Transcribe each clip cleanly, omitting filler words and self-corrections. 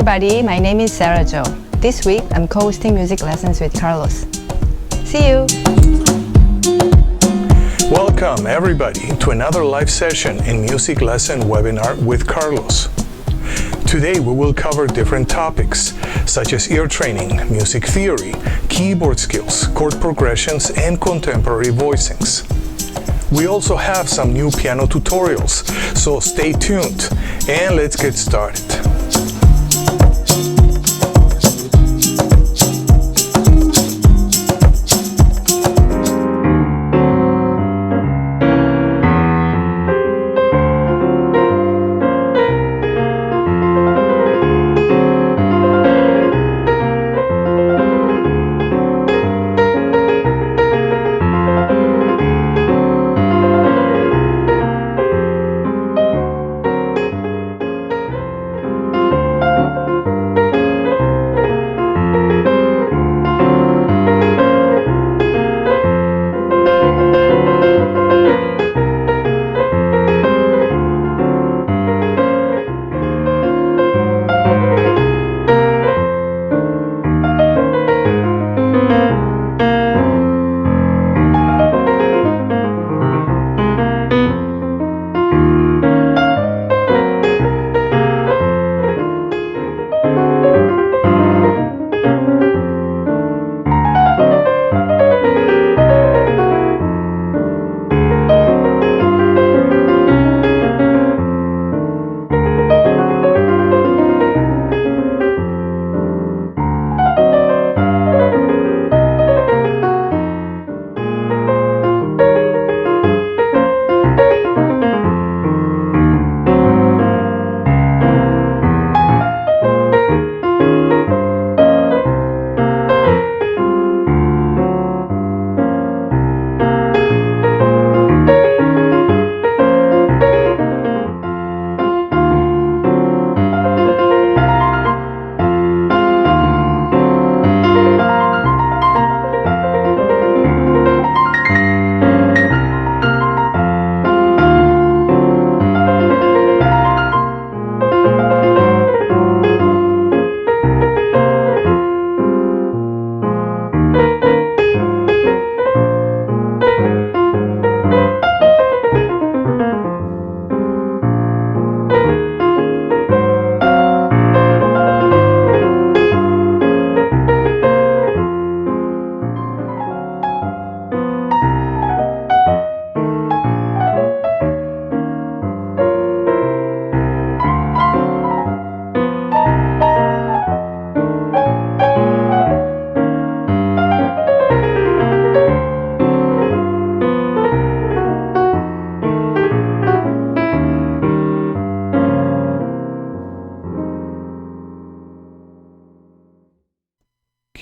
everybody, my name is Sera Jo. This week I'm co-hosting music lessons with Carlos. See you! Welcome everybody to another live session in music lesson webinar with Carlos. Today we will cover different topics such as ear training, music theory, keyboard skills, chord progressions, and contemporary voicings. We also have some new piano tutorials, so stay tuned and let's get started.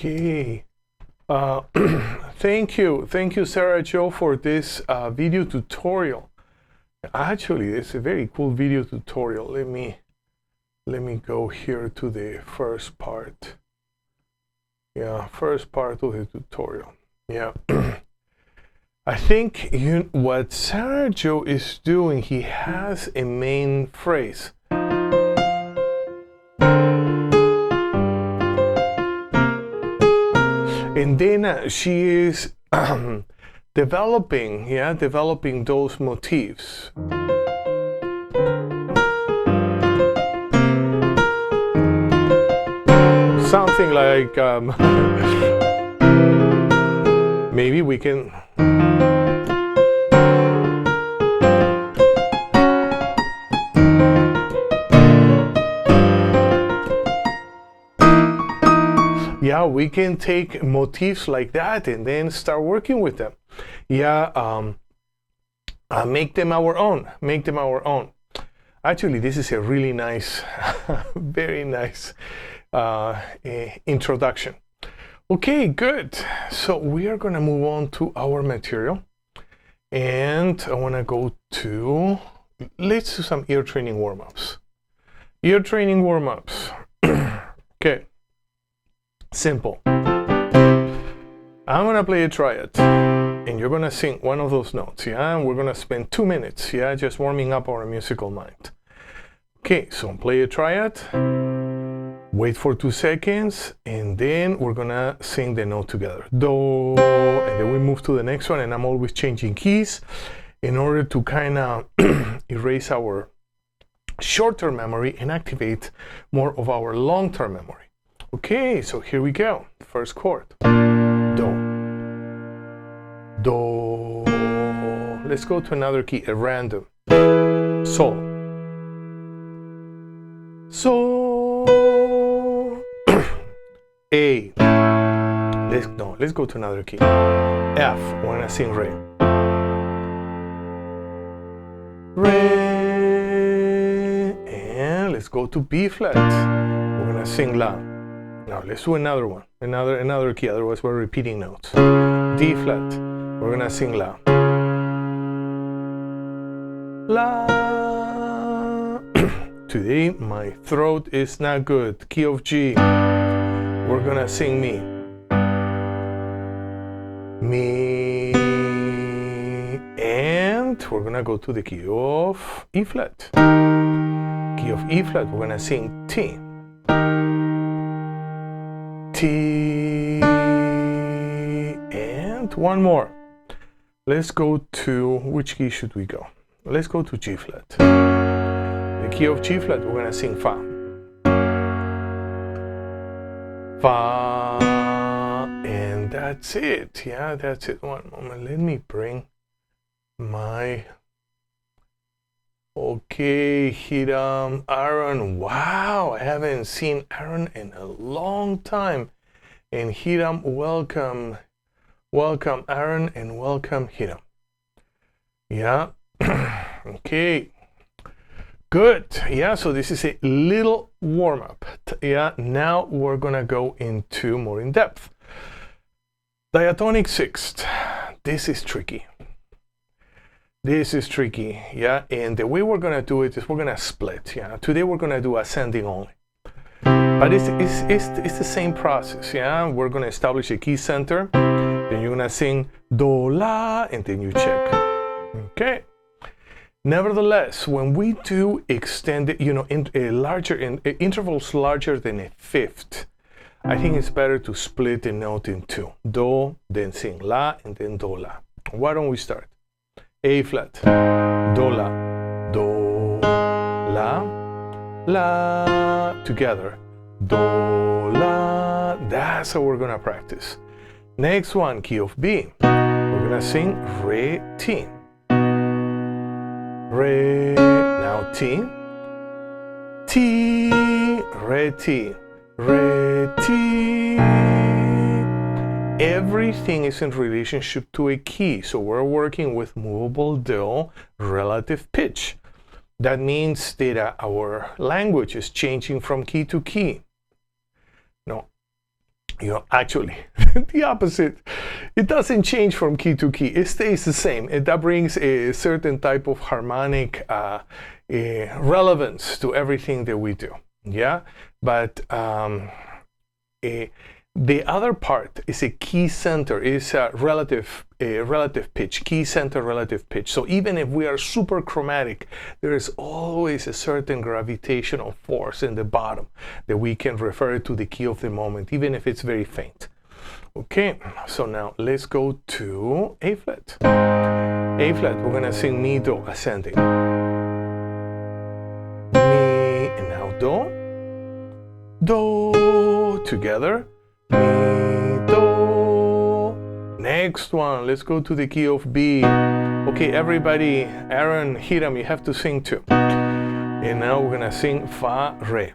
Okay, thank you Sera Jo for this video tutorial. Actually, it's a very cool video tutorial. Let me go here to the first part. Yeah, first part of the tutorial. Yeah. I think what Sera Jo is doing, he has a main phrase. And then she is developing those motifs. Something like maybe we can. Yeah, we can take motifs like that and then start working with them. Yeah, make them our own. Make them our own. Actually, this is a really nice, very nice introduction. Okay, good. So we are going to move on to our material. And I want to go to, let's do some ear training warm-ups. Ear training warm-ups. Okay. Simple. I'm gonna play a triad and you're gonna sing one of those notes, yeah? And we're gonna spend 2 minutes, yeah, just warming up our musical mind. Okay, so play a triad. Wait for 2 seconds, and then we're gonna sing the note together. Do, and then we move to the next one, and I'm always changing keys in order to kind of erase our short-term memory and activate more of our long-term memory. Okay, so here we go. First chord. Do. Do. Let's go to another key, a random. Sol. Sol. A. Let's go to another key. F. We're gonna sing Re. Re. And let's go to B flat. We're gonna sing La. Now let's do another one. Another key, otherwise we're repeating notes. D flat. We're gonna sing La. La. Today my throat is not good. Key of G. We're gonna sing Mi. Mi. And we're gonna go to the key of E flat. Key of E flat, we're gonna sing T. T. And one more. Let's go to, which key should we go? Let's go to G flat. The key of G flat, we're gonna sing Fa. Fa, and that's it. Yeah, that's it. One moment, let me bring my, okay, Hiram, Aaron. Wow, I haven't seen Aaron in a long time. And Hiram, welcome. Welcome, Aaron, and welcome, Hiram. Yeah, okay. Good. Yeah, so this is a little warm-up. Yeah, now we're gonna go into more in depth. Diatonic sixth. This is tricky. This is tricky, yeah, and the way we're gonna do it is we're gonna split. Yeah, today we're gonna do ascending only, but it's the same process. Yeah, we're gonna establish a key center, then you're gonna sing Do La, and then you check. Okay. Nevertheless, when we do extended, intervals larger than a fifth, I think it's better to split the note in two. Do, then sing La, and then Do La. Why don't we start? A flat, Do La, Do La, La, together, Do La. That's how we're gonna practice. Next one, key of B. We're gonna sing Re T. Re, now T, T, Re T, Re T. Everything is in relationship to a key, so we're working with movable Do relative pitch. That means that our language is changing from key to key. No, actually, the opposite. It doesn't change from key to key. It stays the same. That brings a certain type of harmonic relevance to everything that we do. Yeah, but the other part is a key center, is a relative pitch, key center relative pitch. So even if we are super chromatic, there is always a certain gravitational force in the bottom that we can refer to the key of the moment, even if it's very faint. Okay, so now let's go to A flat. A flat, we're gonna sing Mi, Do, ascending. Mi, and now Do. Do, together. Mi, Do. Next one, let's go to the key of B. Okay, everybody, Aaron, Hiram, you have to sing too. And now we're gonna sing Fa, Re.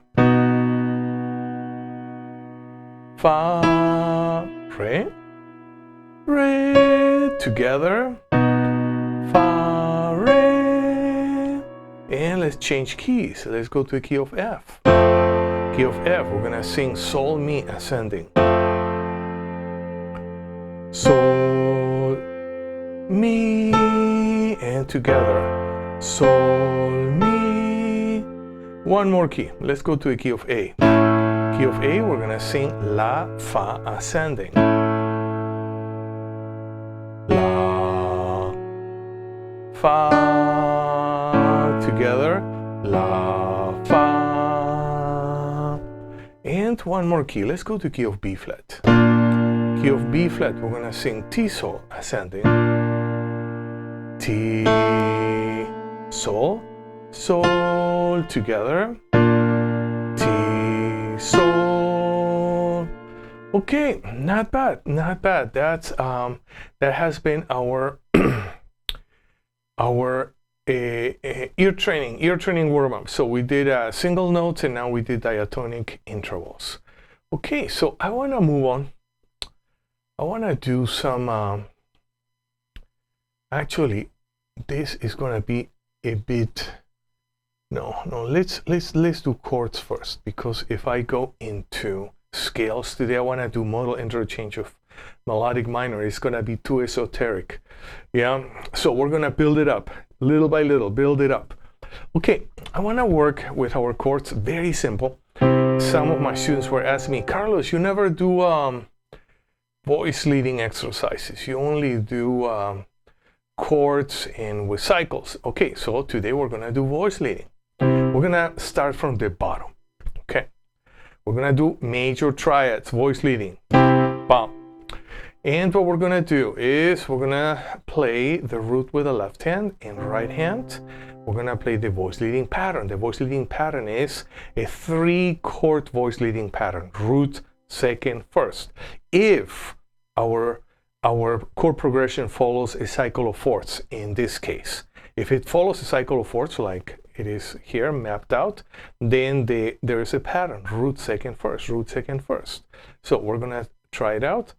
Fa, Re, Re, together, Fa, Re, and let's change keys. Let's go to the key of F. Key of F, we're gonna sing Sol, Mi, ascending. Sol, Mi, and together, Sol, Mi. One more key. Let's go to the key of A. Key of A, we're gonna sing La, Fa, ascending. La, Fa, together, La, Fa. And one more key. Let's go to key of B flat. Key of B flat, we're gonna sing T sol ascending. T sol, sol together. T sol. Okay, not bad, not bad. That's that has been our our ear training warm up. So we did single notes and now we did diatonic intervals. Okay, so I want to move on. I want to do some. Actually, this is going to be a bit. No. Let's do chords first, because if I go into scales today, I want to do modal interchange of melodic minor. It's going to be too esoteric. Yeah. So we're going to build it up little by little. Build it up. Okay. I want to work with our chords. Very simple. Some of my students were asking me, Carlos, you never do voice leading exercises. You only do chords and with cycles. Okay, so today we're gonna do voice leading. We're gonna start from the bottom. Okay, we're gonna do major triads, voice leading. Bam. And what we're gonna do is we're gonna play the root with the left hand and right hand. We're gonna play the voice leading pattern. The voice leading pattern is a 3-chord voice leading pattern. Root, second, first. If our chord progression follows a cycle of fourths, in this case, if it follows a cycle of fourths like it is here mapped out, then there is a pattern. Root, second, first. Root, second, first. So we're gonna try it out.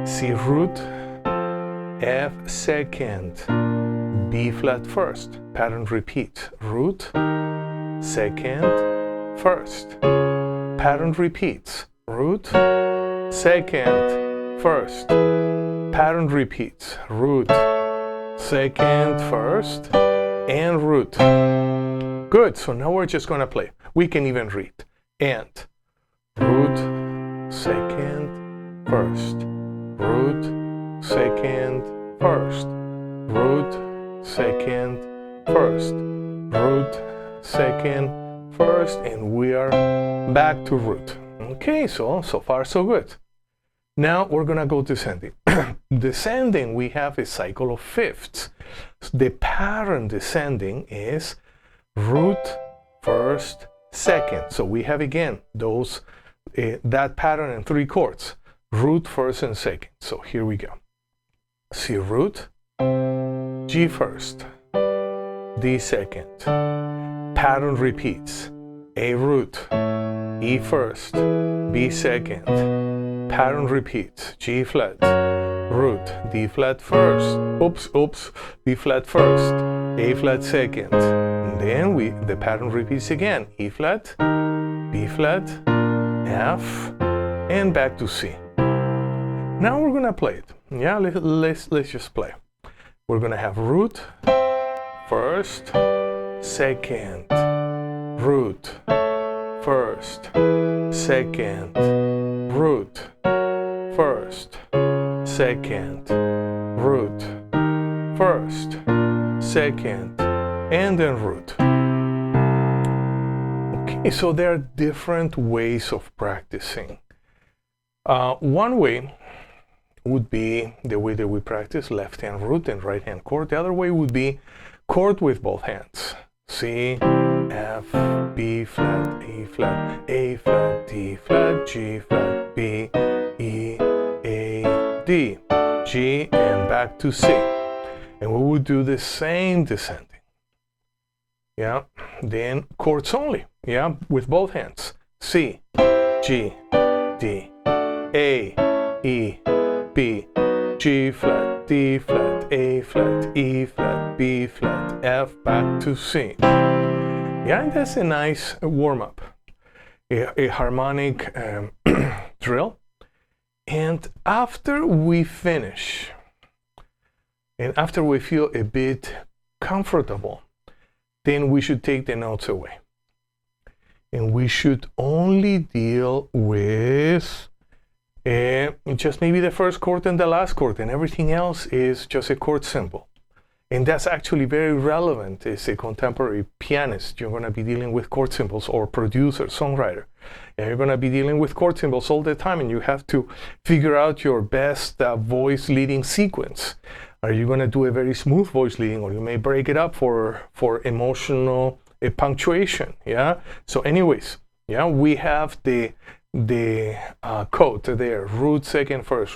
C root, F second, B flat first. Pattern repeat. Root, second, first. Pattern repeats. Root, second, first. Pattern repeats. Root, second, first, and root. Good. So now we're just going to play. We can even read. And root, second, first. Root, second, first. Root, second, first. Root, second, first, and we are back to root. Okay, so far so good. Now we're gonna go descending. Descending, we have a cycle of fifths. The pattern descending is root, first, second. So we have again those that pattern in 3 chords. Root, first, and second. So here we go. C root, G first, D second. Pattern repeats. A root, E first, B second. Pattern repeats. G flat, root, D flat first. Oops, B flat first, A flat second. And then the pattern repeats again. E flat, B flat, F, and back to C. Now we're gonna play it. Yeah, let's just play. We're gonna have root, first, second, root, first, second, root, first, second, root, first, second, and then root. Okay, so there are different ways of practicing. One way would be the way that we practice left hand root and right hand chord. The other way would be chord with both hands. C, F, B flat, E flat, A flat, D flat, G flat, B, E, A, D, G, and back to C. And we would do the same descending. Yeah, then chords only. Yeah, with both hands. C, G, D, A, E, B, G flat, D flat, A flat, E flat, B flat, F, back to C. Yeah, and that's a nice warm-up, a harmonic drill. And after we finish, and after we feel a bit comfortable, then we should take the notes away. And we should only deal with just maybe the first chord and the last chord, and everything else is just a chord symbol. And that's actually very relevant as a contemporary pianist. You're going to be dealing with chord symbols, or producer, songwriter. And you're going to be dealing with chord symbols all the time, and you have to figure out your best voice leading sequence. Are you going to do a very smooth voice leading, or you may break it up for emotional punctuation? Yeah. So anyways, yeah, we have the code there, root second first,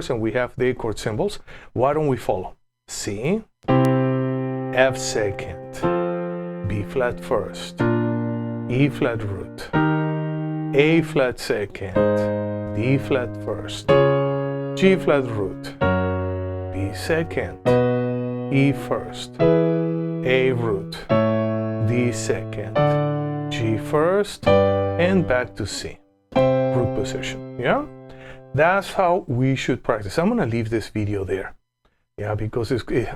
and we have the chord symbols. Why don't we follow? C, F second, B flat first, E flat root, A flat second, D flat first, G flat root, B second, E first, A root, D second, G first, and back to C, root position. Yeah, that's how we should practice. I'm gonna leave this video there. Yeah, because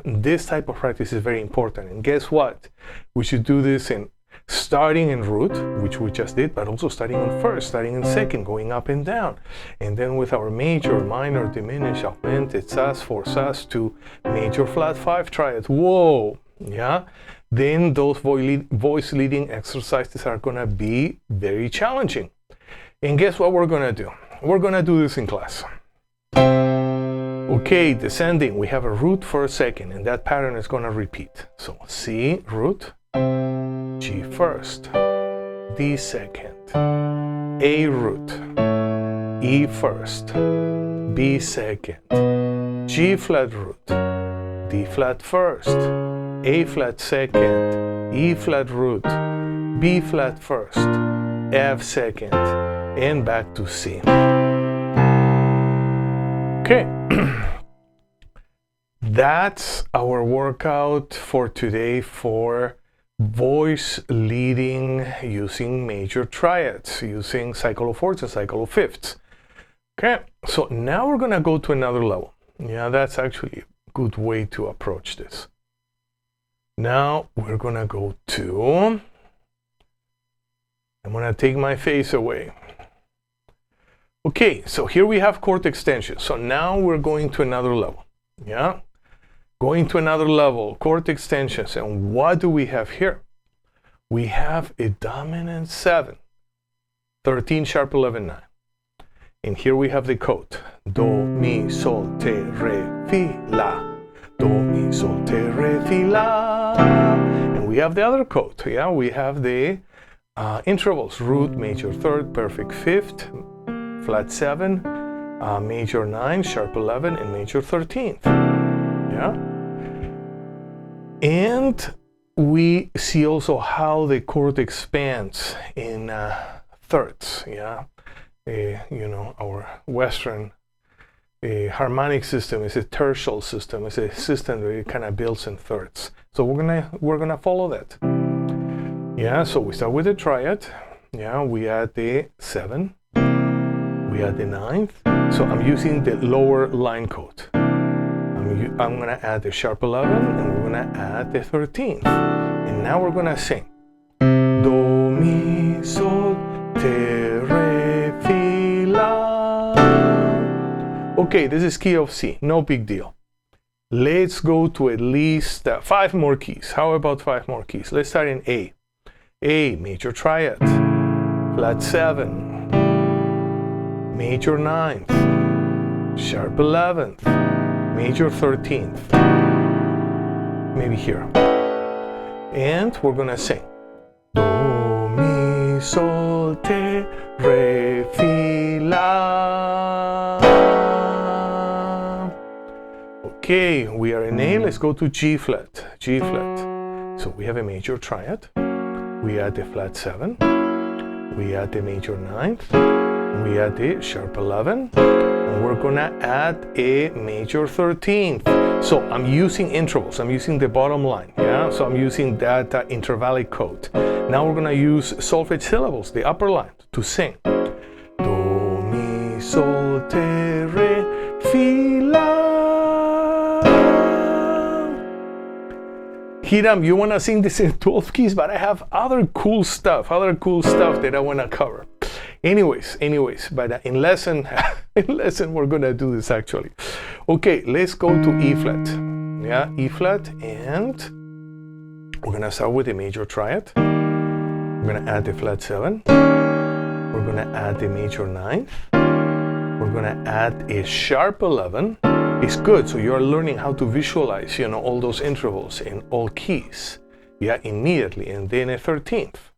this type of practice is very important. And guess what? We should do this in starting in root, which we just did, but also starting in first, starting in second, going up and down. And then with our major, minor, diminished, augmented, sus, 4 sus to major flat 5 triads. Whoa! Yeah? Then those voice leading exercises are gonna be very challenging. And guess what we're gonna do? We're gonna do this in class. Okay, descending, we have a root for a second, and that pattern is going to repeat. So C, root, G first, D second, A root, E first, B second, G flat root, D flat first, A flat second, E flat root, B flat first, F second, and back to C. Okay. That's our workout for today for voice leading using major triads, using cycle of fourths and cycle of fifths. Okay, so now we're gonna go to another level. Yeah, that's actually a good way to approach this. Now we're gonna go to, I'm gonna take my face away. Okay, so here we have chord extension. So now we're going to another level. Yeah, going to another level, chord extensions. And what do we have here? We have a dominant 7, 13 sharp 11 9. And here we have the code. Do, mi, sol, te, re, fi, la. Do, mi, sol, te, re, fi, la. And we have the other code. Yeah, we have the intervals. Root, major 3rd, perfect 5th, flat 7, major 9, sharp 11, and major 13th. Yeah? And we see also how the chord expands in thirds. Yeah? You know, our Western harmonic system is a tertial system. It's a system that it kind of builds in thirds. So we're gonna follow that. Yeah, so we start with the triad. Yeah, we add the 7. We add the 9th. So I'm using the lower line code. I'm gonna add the sharp 11, and we're gonna add the 13th. And now we're gonna sing. Do, mi, sol, te, re, fi, la. Okay, this is key of C, no big deal. Let's go to at least 5 more keys. How about 5 more keys? Let's start in A. A, major triad, flat 7, major 9th, sharp 11th, major 13th, maybe here. And we're gonna sing. Do, mi, sol, te, re, fi, la. Okay, we are in A, let's go to G flat, G flat. So we have a major triad, we add the flat 7, we add the major 9th, we add the sharp 11, and we're gonna add a major 13th. So I'm using intervals, I'm using the bottom line, yeah? So I'm using that intervallic code. Now we're gonna use solfege syllables, the upper line, to sing. Do, mi, sol, te, re, fi, la. Hiram, you wanna sing this in 12 keys, but I have other cool stuff that I wanna cover. Anyways, but in lesson we're gonna do this actually. Okay, let's go to E flat. yeah, E flat, and we're gonna start with a major triad. We're gonna add the flat 7. We're gonna add the major 9. We're gonna add a sharp 11. It's good, so you're learning how to visualize, you know, all those intervals in all keys, yeah, immediately, and then a 13th.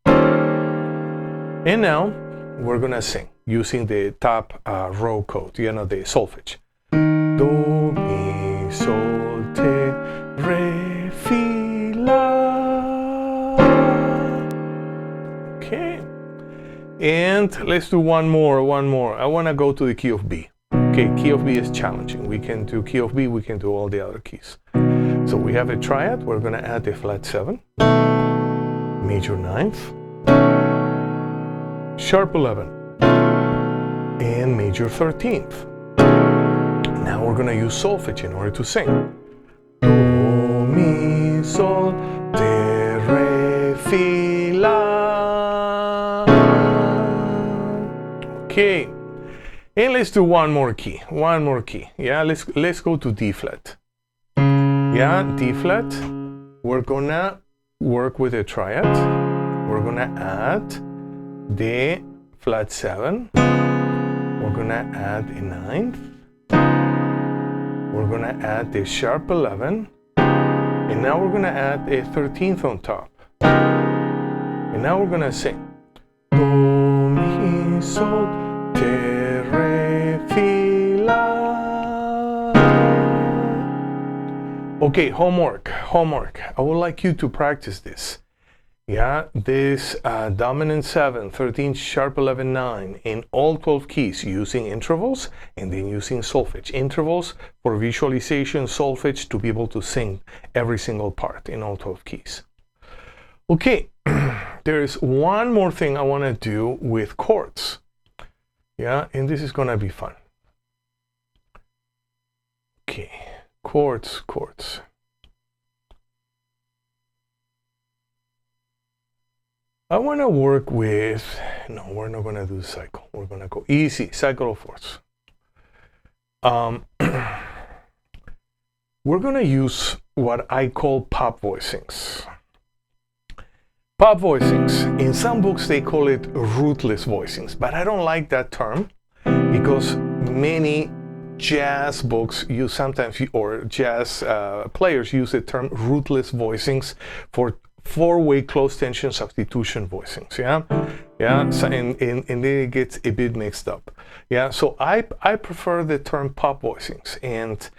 And now we're gonna sing using the top row code, you know, the solfege. Do, mi, sol, te, re, fi, la. Okay. And let's do one more. I want to go to the key of B. Okay, key of B is challenging. We can do key of B, we can do all the other keys. So we have a triad. We're going to add the flat 7, major 9th, sharp 11, and major 13th. Now we're going to use solfege in order to sing. Do, mi, sol, te, re, fi, la. Okay, and let's do one more key. Yeah, let's go to D flat. Yeah, D flat. We're gonna work with a triad. We're gonna add the flat 7. We're gonna add a 9th. We're gonna add the sharp 11, and now we're gonna add a 13th on top. And now we're gonna sing. Do, mi, sol, te, re, fi, la. Okay, homework. I would like you to practice this. Yeah, this dominant 7, 13, sharp 11, 9 in all 12 keys using intervals and then using solfege. Intervals for visualization, solfege to be able to sing every single part in all 12 keys. Okay, there is one more thing I want to do with chords. Yeah, and this is going to be fun. Okay, chords. I want to work with, no, we're not going to do cycle. We're going to go easy, cycle of fourths. We're going to use what I call pop voicings. Pop voicings, in some books they call it rootless voicings, but I don't like that term because many jazz books use sometimes, or jazz players use the term rootless voicings for four-way close tension substitution voicings, yeah, so, and then it gets a bit mixed up, yeah. So I prefer the term pop voicings. And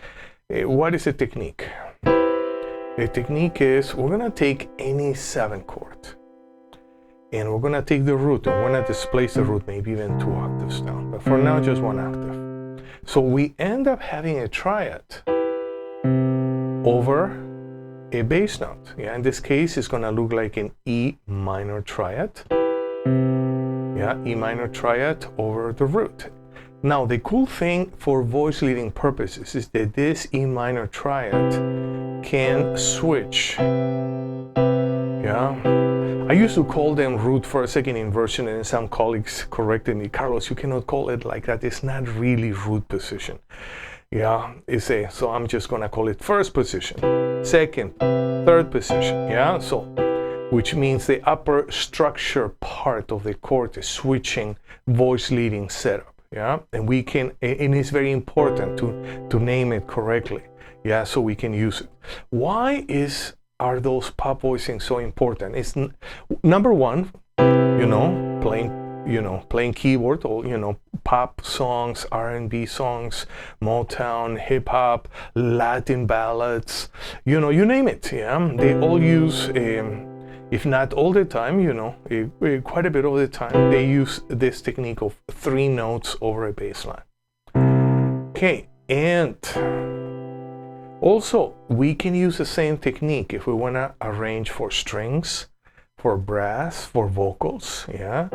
what is the technique? The technique is we're gonna take any 7 chord, and we're gonna take the root, and we're gonna displace the root, maybe even 2 octaves down. But for now, just 1 octave. So we end up having a triad over a bass note. Yeah, in this case, it's gonna look like an E minor triad. Yeah, E minor triad over the root. Now, the cool thing for voice leading purposes is that this E minor triad can switch. Yeah, I used to call them root for a second inversion, and some colleagues corrected me. Carlos, you cannot call it like that. It's not really root position. Yeah, so I'm just gonna call it first position, second, third position. Yeah, so which means the upper structure part of the chord is switching voice leading setup. Yeah, and we can, and it's very important to name it correctly. Yeah, so we can use it. Why are those pop voicings so important? It's number one, playing keyboard, or pop songs, R&B songs, Motown, hip hop, Latin ballads, you name it. Yeah, they all use, if not all the time, quite a bit of the time, they use this technique of 3 notes over a bass line. Okay, and also we can use the same technique if we want to arrange for strings, for brass, for vocals. Yeah.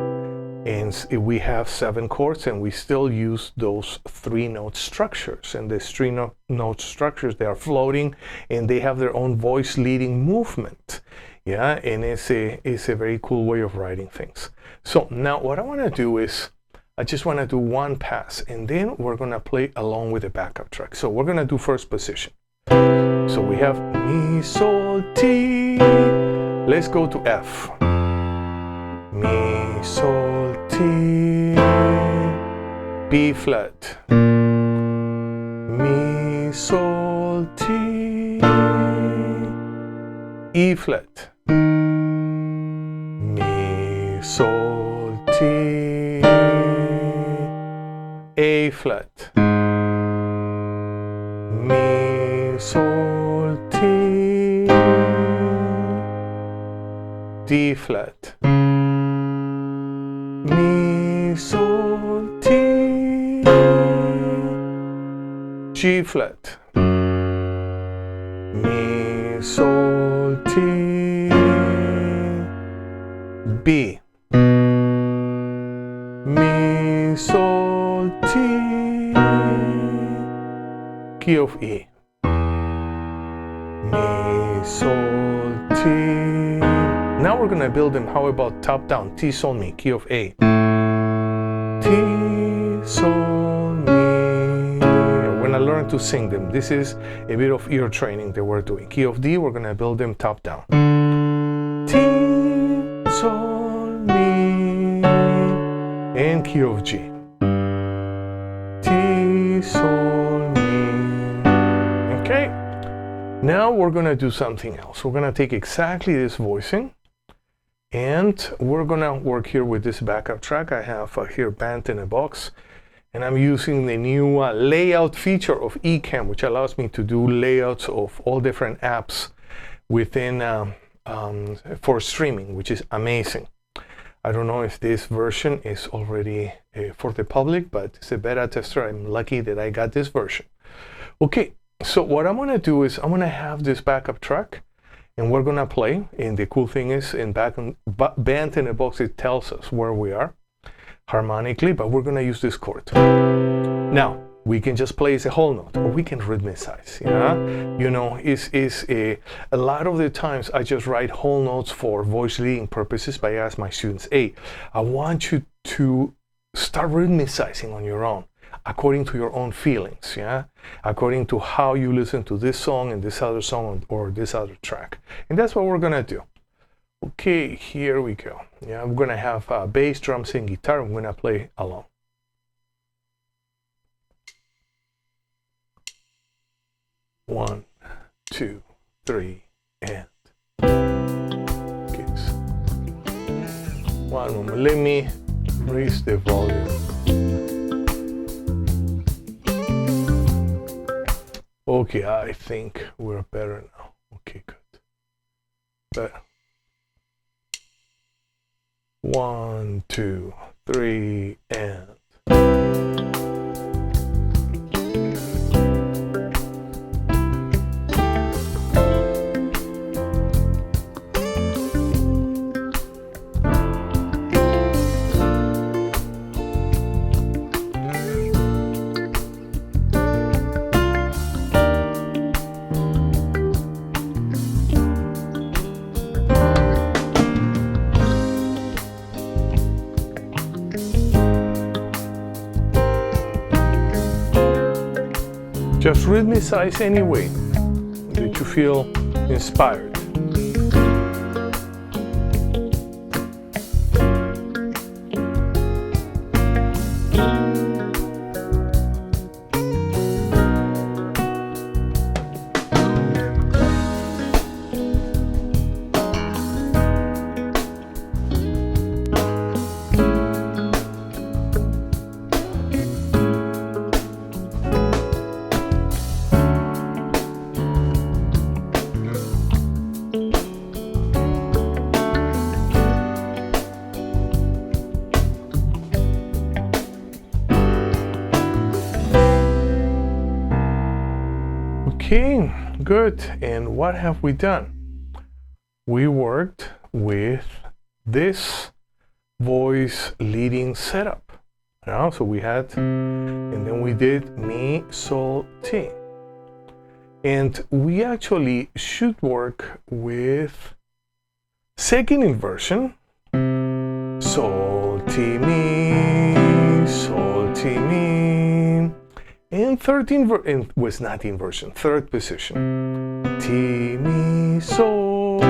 And if we have 7 chords, and we still use those 3 note structures, and these 3 note structures, they are floating and they have their own voice leading movement. Yeah, and it's a very cool way of writing things. So now what I want to do is I just want to do one pass, and then we're going to play along with the backup track. So we're going to do first position. So we have Mi, Sol, Ti. Let's go to F. Mi, Sol, Ti, B flat. Mi, Sol, Ti, E flat. Mi, Sol, Ti, A flat. Mi, Sol, Ti, D flat. Mi, Sol, Ti, G flat. Mi, Sol, Ti, B. Mi, Sol, Ti, key of E. Mi, Sol, Ti. Now we're gonna build them. How about top down? Ti, Sol, Mi, key of A. Ti, Sol, Mi. We're gonna learn to sing them. This is a bit of ear training that we're doing. Key of D, we're gonna build them top down. Ti, Sol, Mi, and key of G. Ti, Sol, Mi. Okay. Now we're gonna do something else. We're gonna take exactly this voicing, and we're gonna work here with this backup track. I have here Band in a Box, and I'm using the new layout feature of eCam, which allows me to do layouts of all different apps within for streaming, which is amazing. I don't know if this version is already for the public, but it's a beta tester. I'm lucky that I got this version. Okay, so what I'm gonna do is I'm gonna have this backup track, and we're gonna play. And the cool thing is, in Band in a Box, it tells us where we are harmonically, but we're gonna use this chord. Now, we can just play as a whole note, or we can rhythmicize. Yeah, you know, a lot of the times I just write whole notes for voice leading purposes, but I ask my students, hey, I want you to start rhythmicizing on your own, according to your own feelings, yeah, according to how you listen to this song and this other song or this other track. And that's what we're gonna do. Okay, here we go. Yeah, I'm gonna have bass, drums, and guitar. I'm gonna play along. One, two, three, and okay. One moment. Let me raise the volume. Okay, I think we're better now. Okay, good. But 1, 2, 3, and just rhythmicize any way that you feel inspired. Okay, good. And what have we done? We worked with this voice leading setup. So we had, and then we did Mi, Sol, Ti. And we actually should work with second inversion. Sol, Ti, Mi, Sol, Ti, Mi. And And was not inversion, third position. Ti, mi, sol.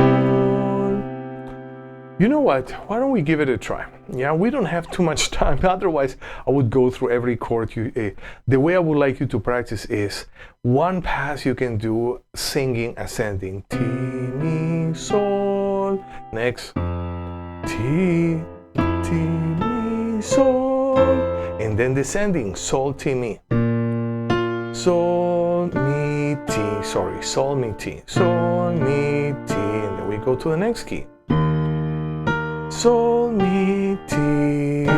You know what? Why don't we give it a try? Yeah, we don't have too much time. Otherwise, I would go through every chord. The way I would like you to practice is one pass you can do singing ascending. Ti, mi, sol. Next. Ti, mi, sol. And then descending. Sol, ti, mi. Sol, mi, ti. Sorry, sol, mi, ti. Sol, mi, ti. And then we go to the next key. Sol, mi, ti.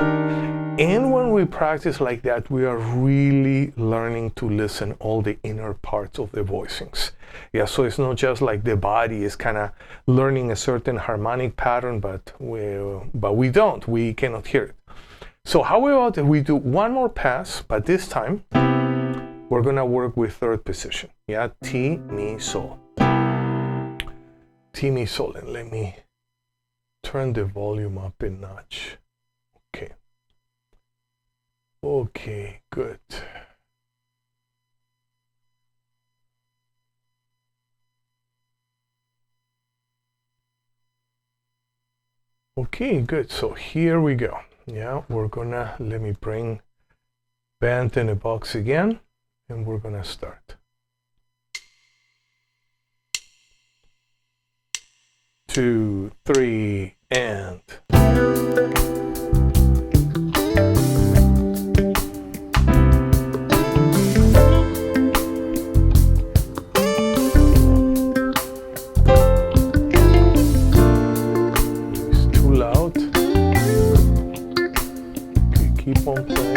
And when we practice like that, we are really learning to listen all the inner parts of the voicings. Yeah, so it's not just like the body is kind of learning a certain harmonic pattern, but we don't. We cannot hear it. So how about if we do one more pass, but this time we're gonna work with third position. Yeah, ti, mi, sol. Ti, mi, sol. And let me turn the volume up a notch. Okay. Okay, good. Okay, good. So here we go. Yeah, let me bring band in a box again, and we're gonna start. 2, 3, and. It's too loud. Okay, keep on playing.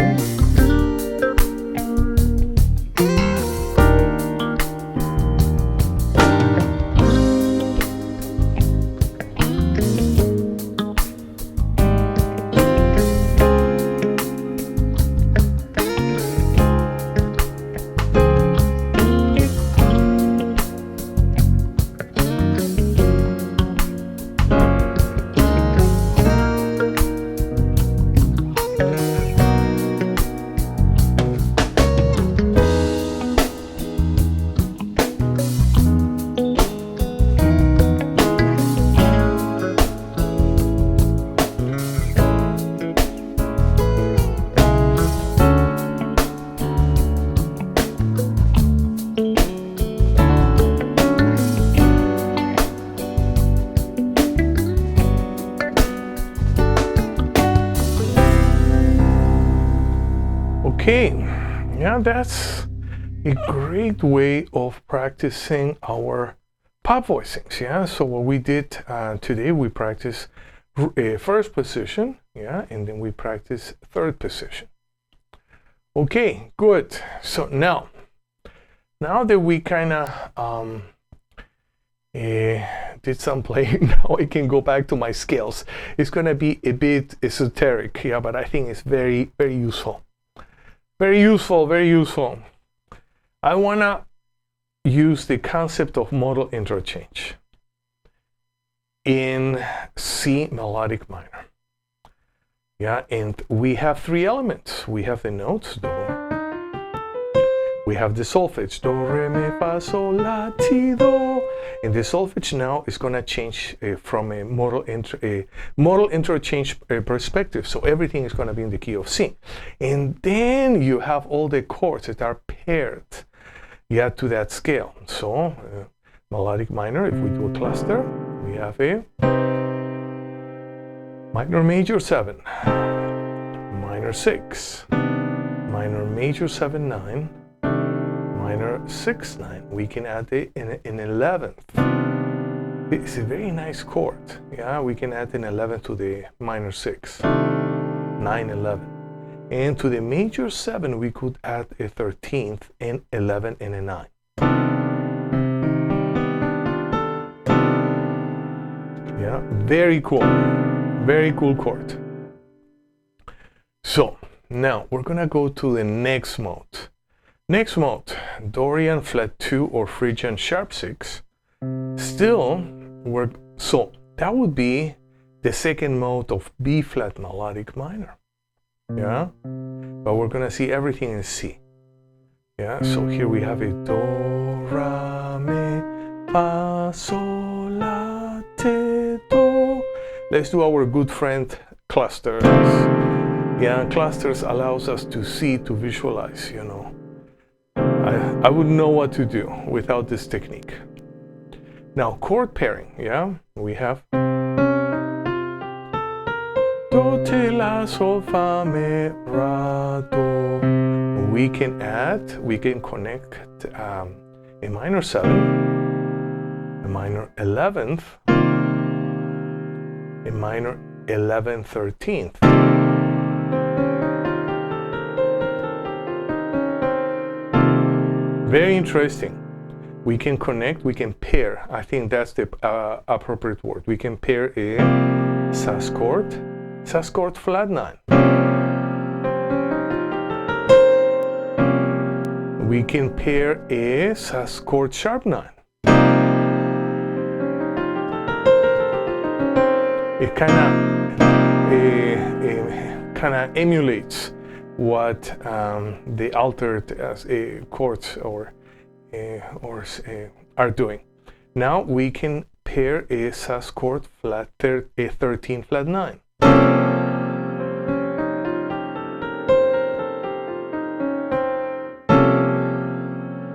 Okay, yeah, that's a great way of practicing our pop voicings. Yeah, so what we did today, we practiced first position, yeah, and then we practice third position. Okay, good. So now that we kind of did some playing, now I can go back to my scales. It's gonna be a bit esoteric, yeah, but I think it's very, very useful. Very useful, very useful. I wanna use the concept of modal interchange in C melodic minor. Yeah, and we have three elements. We have the notes, do. We have the solfege, do, re, mi, fa, sol, la, ti, do. And the solfege now is gonna change from a modal interchange perspective. So everything is gonna be in the key of C. And then you have all the chords that are paired, yeah, to that scale. So melodic minor, if we do a cluster, we have a minor major 7, minor 6, minor major 7, 9, minor 6, 9. We can add an 11th. It's a very nice chord. Yeah, we can add an 11th to the minor 6, 9, 11. And to the major 7, we could add a 13th, and 11, and a 9. Yeah, very cool. Very cool chord. So now we're gonna go to the next mode. Next mode, Dorian flat 2 or Phrygian sharp 6. Still work. So that would be the second mode of B flat melodic minor. Yeah, but we're gonna see everything in C. Yeah, so here we have a do, ra, mi, fa, sol, la, ti, do. Let's do our good friend clusters. Yeah, clusters allows us to see, to visualize, you know. I wouldn't know what to do without this technique. Now, chord pairing, yeah, we have do, ti, la, sol, fa, mi, ra, do. We can connect a minor 7, a minor 11th, a minor 11th, 13th. Very interesting. We can connect, we can pair. I think that's the appropriate word. We can pair a sus chord flat 9. We can pair a sus chord sharp 9. It kind of emulates what the altered chords are doing. Now we can pair a sus chord flat a 13 flat 9.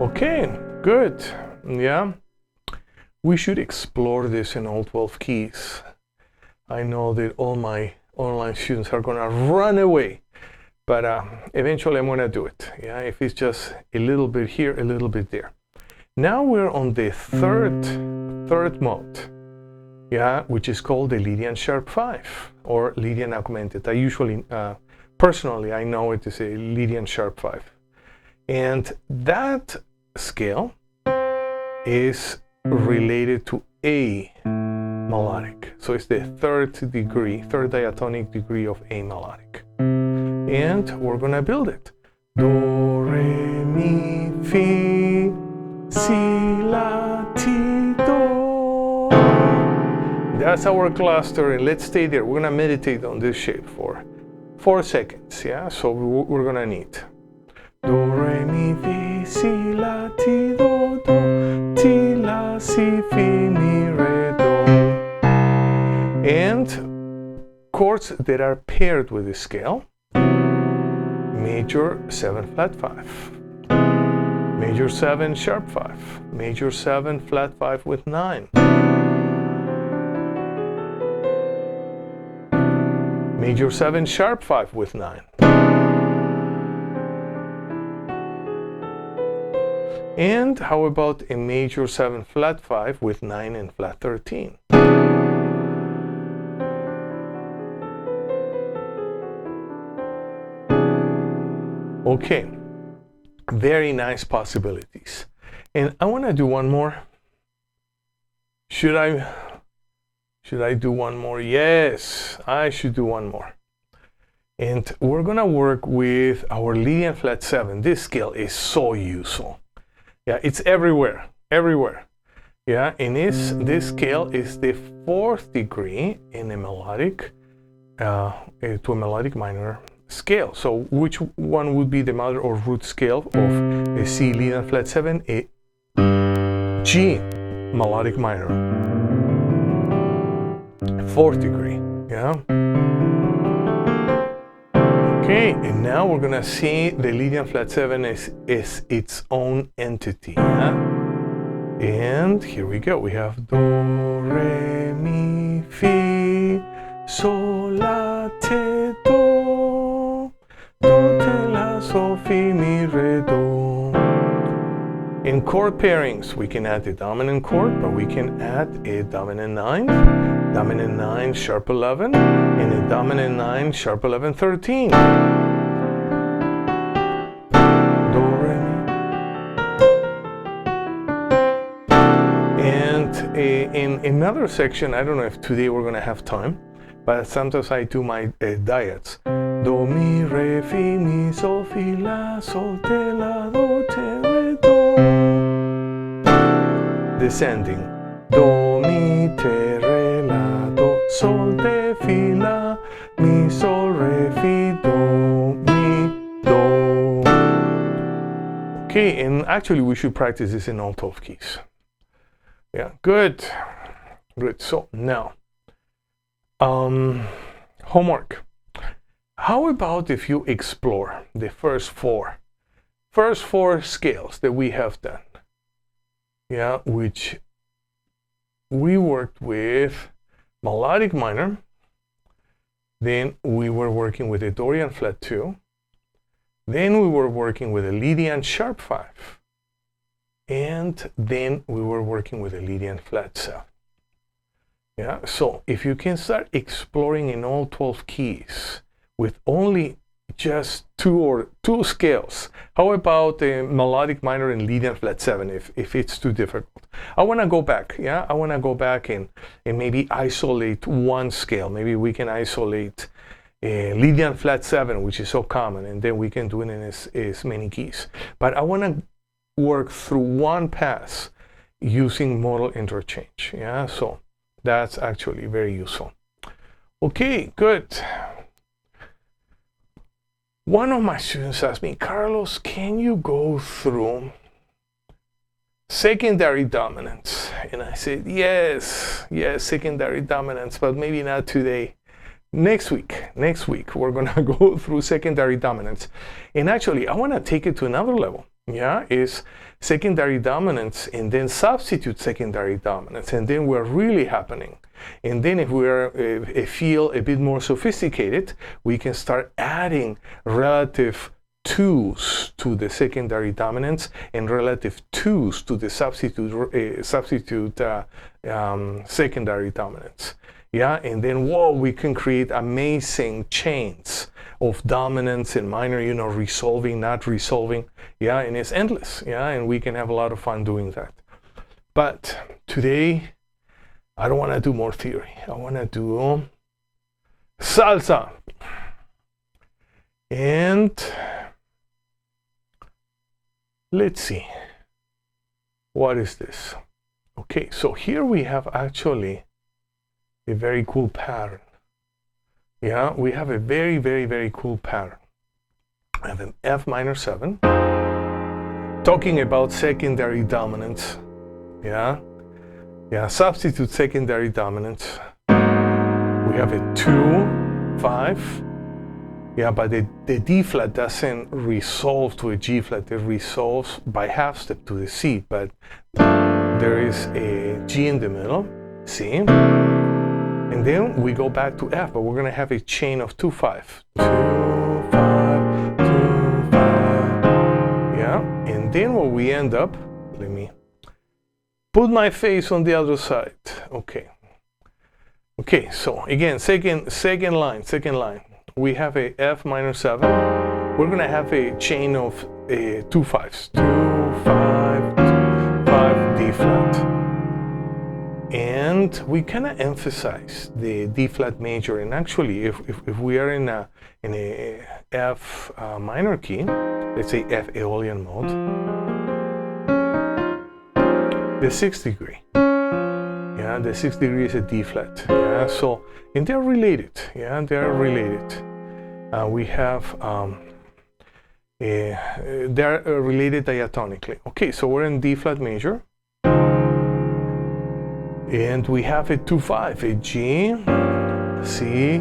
Okay, good. Yeah, we should explore this in all 12 keys. I know that all my online students are gonna run away, but eventually I'm gonna do it. Yeah, if it's just a little bit here, a little bit there. Now we're on the third mode, yeah, which is called the Lydian sharp 5 or Lydian augmented. I usually, personally, I know it is a Lydian sharp 5, and that scale is related to A melodic. So it's the third diatonic degree of A melodic. And we're gonna build it. Do, re, mi, fi, si, la, ti, do. That's our cluster, and let's stay there. We're gonna meditate on this shape for 4 seconds, yeah? So we're gonna need do, re, mi, fi, si, la, ti, do, do, ti, la, si, fi, mi, re, do. And chords that are paired with the scale: major 7 flat 5, major 7 sharp 5, major 7 flat 5 with 9, major 7 sharp 5 with 9. And how about a major 7 flat 5 with 9 and flat 13? Okay, very nice possibilities. And I want to do one more. Should I do one more? Yes, I should do one more. And we're gonna work with our Lydian flat 7. This scale is so useful. Yeah, it's everywhere. Yeah, and this scale is the 4th degree in a melodic to a melodic minor scale. So which one would be the mother or root scale of a C Lydian flat 7? A G melodic minor, 4th degree. Yeah. Okay, and now we're gonna see the Lydian flat 7 is its own entity. Yeah? And here we go. We have do, re, mi, fi, sol, la, te, do, te, la, sol, fi, mi, re, do. In chord pairings, we can add the dominant chord, but we can add a dominant 9, dominant 9 sharp 11, and a dominant 9 sharp 11 13. Do, re, mi. And in another section, I don't know if today we're going to have time, but sometimes I do my diets. Do, mi, re, fi, mi, sol, fi, la, sol, te, la, do, te, re, do. Descending. Do, mi, te, re, la, do, sol, te, fi, la, mi, sol, re, fi, do, mi, do. Okay, and actually we should practice this in all 12 keys. Yeah, good. Good. So now, homework. How about if you explore the first four scales that we have done? Yeah, which we worked with melodic minor, then we were working with a Dorian flat 2, then we were working with a Lydian sharp 5, and then we were working with a Lydian flat 7. Yeah, so if you can start exploring in all 12 keys with only just two scales, how about a melodic minor and Lydian flat 7 if it's too difficult? I want to go back, yeah? I want to go back and maybe isolate one scale. Maybe we can isolate Lydian flat 7, which is so common, and then we can do it in as many keys. But I want to work through one pass using modal interchange, yeah? So that's actually very useful. Okay, good. One of my students asked me, Carlos, can you go through secondary dominants? And I said, yes, secondary dominants, but maybe not today. Next week, we're gonna go through secondary dominants. And actually, I wanna take it to another level. Yeah, is secondary dominants and then substitute secondary dominants, and then we're really happening. And then if we're feel a bit more sophisticated, we can start adding relative 2s to the secondary dominants and relative 2s to the substitute secondary dominants. Yeah, and then we can create amazing chains of dominance and minor, you know, resolving, not resolving. Yeah, and it's endless. Yeah, and we can have a lot of fun doing that. But today, I don't want to do more theory. I want to do salsa. And let's see. What is this? Okay, so here we have actually a very cool pattern. Yeah, we have a very, very, very cool pattern. I have an F minor 7, talking about secondary dominants. Yeah, substitute secondary dominants. We have a 2, 5. Yeah, but the D flat doesn't resolve to a G flat. It resolves by half step to the C, but there is a G in the middle, C. And then we go back to F, but we're going to have a chain of 2, 5. 2, 5, 2, 5. Yeah, and then what we end up, let me put my face on the other side. Okay. Okay, so again, second line. We have a F minor 7. We're going to have a chain of 2 5s. 2, 5, 5, D flat. And we kind of emphasize the D flat major. And actually, if we are in a F minor key, let's say F Aeolian mode, the 6th degree. Yeah, the 6th degree is a D flat. Yeah, so, and they're related. Yeah, they're related. We have, they're related diatonically. Okay, so we're in D flat major. And we have a 2 5, a G, C,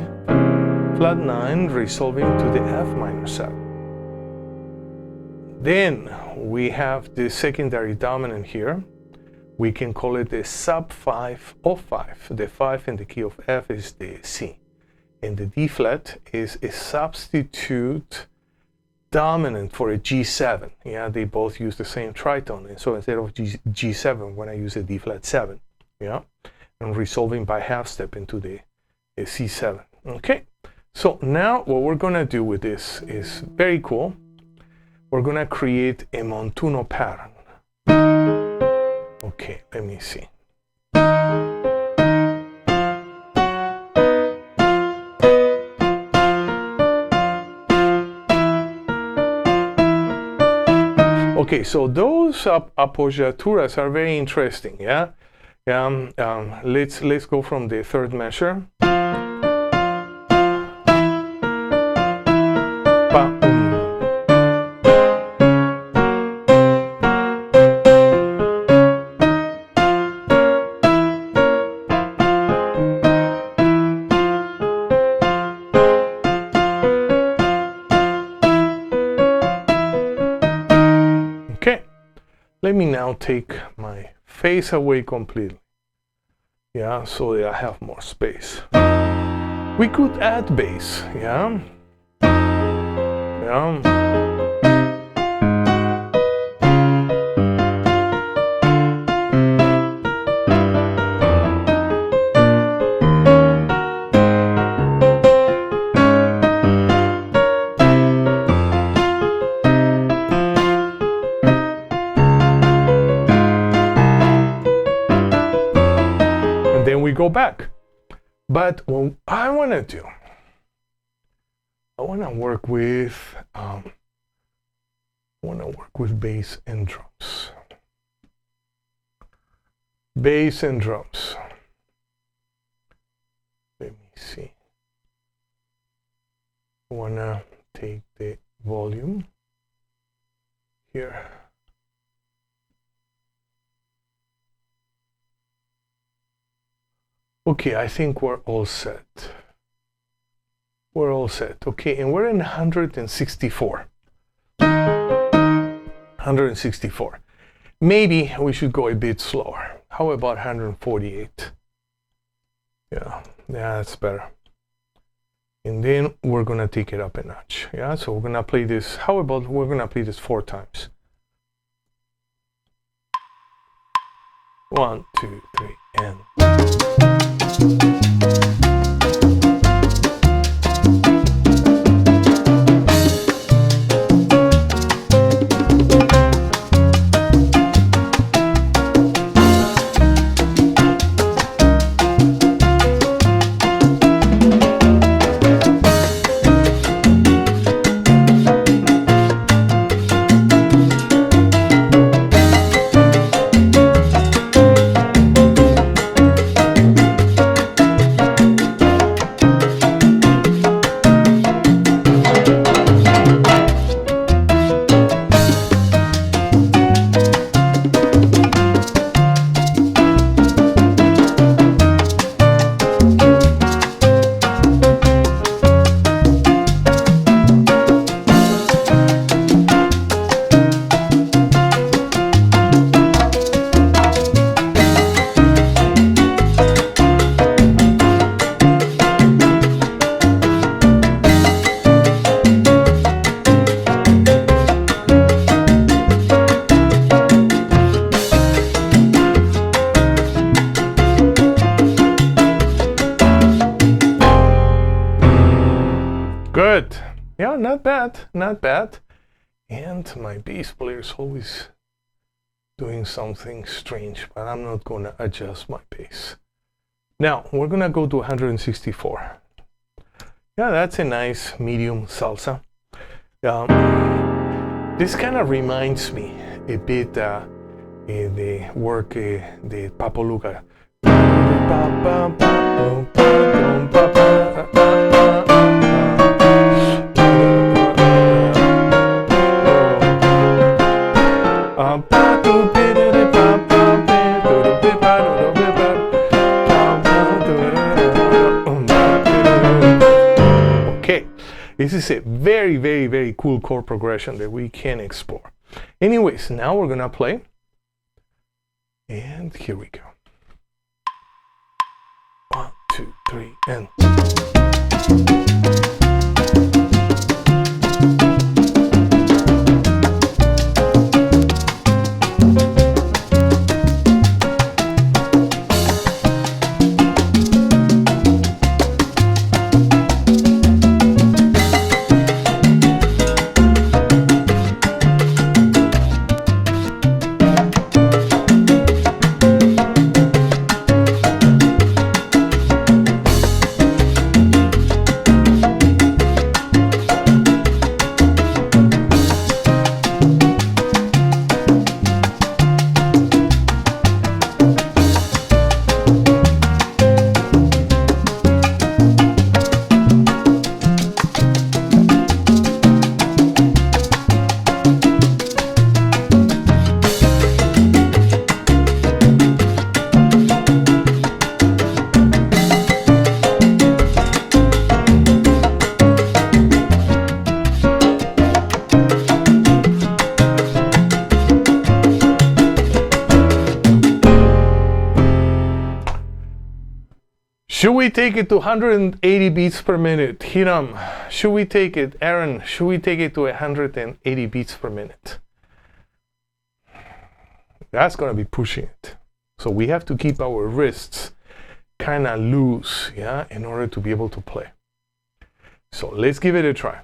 flat 9, resolving to the F minor 7. Then we have the secondary dominant here. We can call it the sub 5 of 5. The 5 in the key of F is the C. And the D flat is a substitute dominant for a G7. Yeah, they both use the same tritone. And so instead of G7, when I use a D flat 7, yeah, and resolving by half step into the C7. Okay, so now what we're going to do with this is very cool. We're going to create a montuno pattern. Okay, let me see. Okay, so those appoggiaturas are very interesting, yeah? Let's go from the third measure. let me now take my face away completely. Yeah, so that I have more space. We could add bass, yeah? Yeah. Go back. But what I want to do, I want to work with bass and drums. Bass and drums. Let me see. I want to take the volume here. Okay, I think we're all set. We're all set. Okay, and we're in 164. 164. Maybe we should go a bit slower. How about 148? Yeah, that's better. And then we're gonna take it up a notch. Yeah, so we're gonna play this. How about we're gonna play this 4 times? 1, 2, 3, and. Good. Yeah, not bad, not bad. And my bass player is always doing something strange, but I'm not going to adjust my bass. Now, we're going to go to 164. Yeah, that's a nice medium salsa. This kind of reminds me a bit the work the Papo Luca. Okay, this is a very, very, very cool chord progression that we can explore. Anyways, now we're gonna play, and here we go. 1, 2, 3, and. we take it to 180 beats per minute? Hiram, should we take it? Aaron, should we take it to 180 beats per minute? That's going to be pushing it. So we have to keep our wrists kind of loose, yeah, in order to be able to play. So let's give it a try.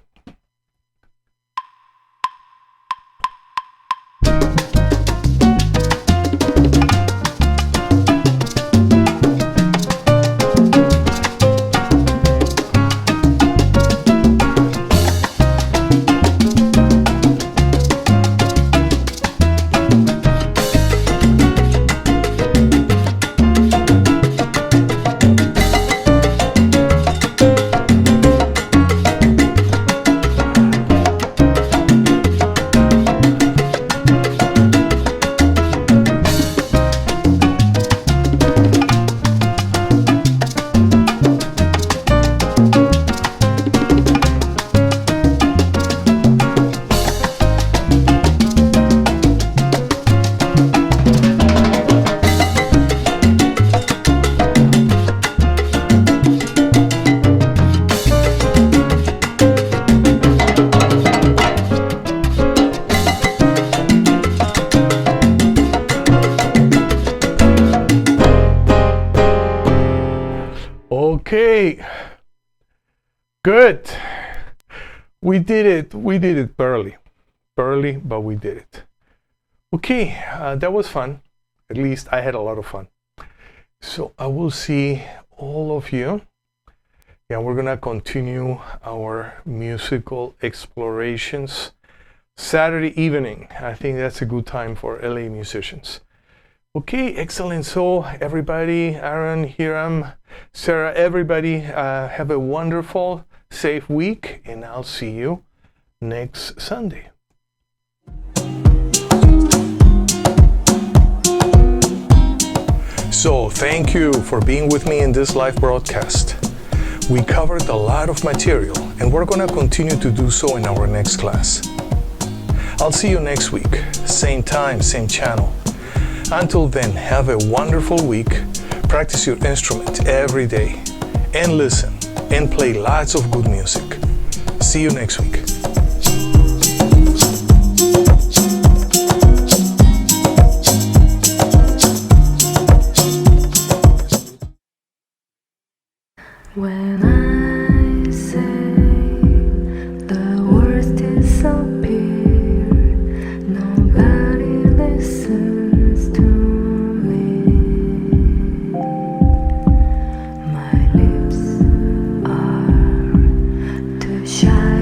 Okay, good. We did it barely, but we did it. Okay, that was fun. At least I had a lot of fun. So I will see all of you. Yeah, we're gonna continue our musical explorations Saturday evening. I think that's a good time for LA musicians. Okay, excellent. So everybody, Aaron, Hiram, Sarah, everybody, have a wonderful, safe week, and I'll see you next Sunday. So thank you for being with me in this live broadcast. We covered a lot of material, and we're going to continue to do so in our next class. I'll see you next week, same time, same channel. Until then, have a wonderful week, practice your instrument every day, and listen and play lots of good music. See you next week. When I say the words disappear, nobody listens to me. My lips are too shy